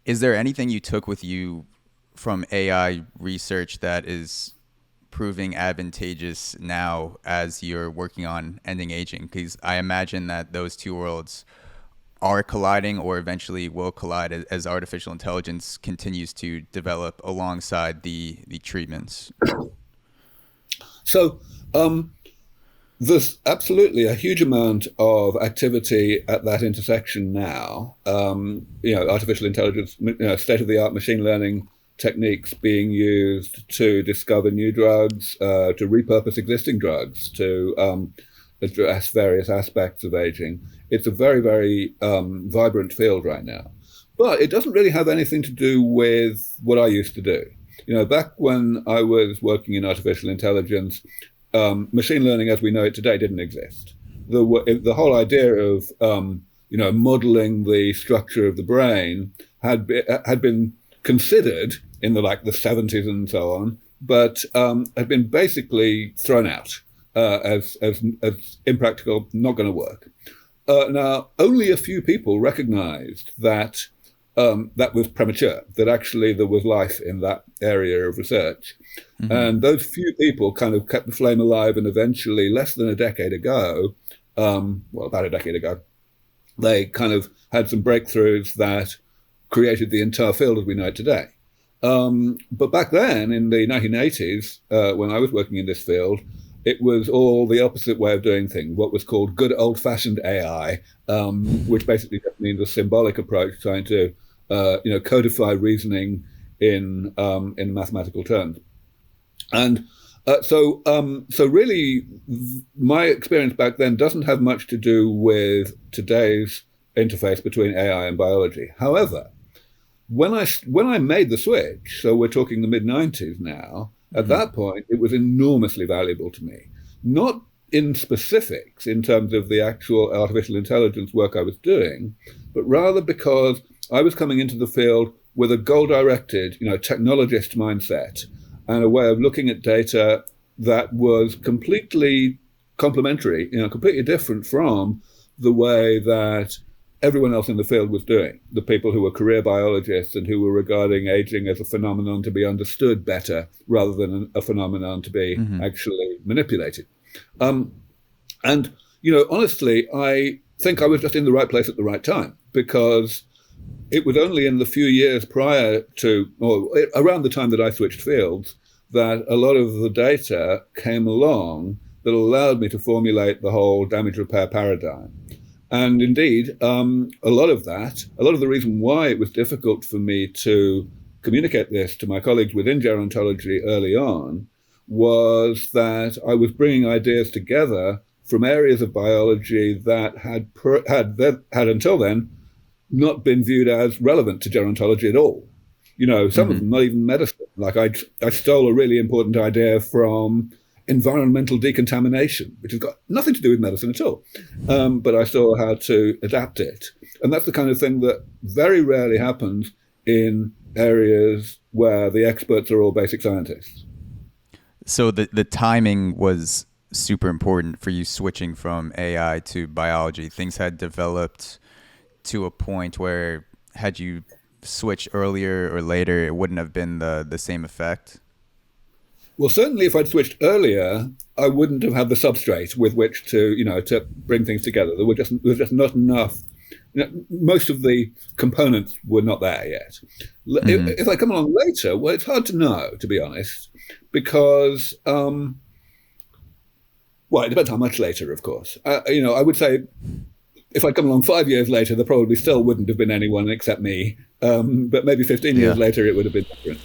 Is there anything you took with you from AI research that is proving advantageous now as you're working on ending aging? Because I imagine that those two worlds are colliding or eventually will collide as artificial intelligence continues to develop alongside the treatments. So there's absolutely a huge amount of activity at that intersection now. Artificial intelligence, state-of-the-art machine learning techniques being used to discover new drugs, to repurpose existing drugs, to address various aspects of aging. It's a very, very vibrant field right now. But it doesn't really have anything to do with what I used to do. Back when I was working in artificial intelligence, machine learning as we know it today didn't exist. The whole idea of modeling the structure of the brain had been considered in the 70s and so on, but had been basically thrown out as impractical, not going to work. Now, only a few people recognized that that was premature, that actually there was life in that area of research. Mm-hmm. And those few people kind of kept the flame alive, and eventually, less than a decade ago, about a decade ago, they kind of had some breakthroughs that created the entire field as we know it today. But back then, in the 1980s, when I was working in this field, it was all the opposite way of doing things, what was called good old-fashioned AI, which basically just means a symbolic approach trying to codify reasoning in mathematical terms. And so really, my experience back then doesn't have much to do with today's interface between AI and biology. However, when I made the switch, so we're talking the mid-90s now, at that point, it was enormously valuable to me. Not in specifics, in terms of the actual artificial intelligence work I was doing, but rather because I was coming into the field with a goal-directed, technologist mindset and a way of looking at data that was completely complementary, completely different from the way that everyone else in the field was doing. The people who were career biologists and who were regarding aging as a phenomenon to be understood better rather than a phenomenon to be actually manipulated. Honestly, I think I was just in the right place at the right time, because it was only in the few years prior to, or around the time that I switched fields, that a lot of the data came along that allowed me to formulate the whole damage repair paradigm. And indeed, a lot of the reason why it was difficult for me to communicate this to my colleagues within gerontology early on was that I was bringing ideas together from areas of biology that had until then not been viewed as relevant to gerontology at all. Some of them not even medicine. Like I stole a really important idea from environmental decontamination, which has got nothing to do with medicine at all. But I saw how to adapt it. And that's the kind of thing that very rarely happens in areas where the experts are all basic scientists. So the timing was super important for you switching from AI to biology. Things had developed to a point where had you switched earlier or later, it wouldn't have been the same effect? Well, certainly if I'd switched earlier, I wouldn't have had the substrate with which to bring things together. There was just not enough. Most of the components were not there yet. If I come along later, well, it's hard to know, to be honest, because, it depends how much later, of course. I would say if I'd come along 5 years later, there probably still wouldn't have been anyone except me. But maybe 15 years later, it would have been different.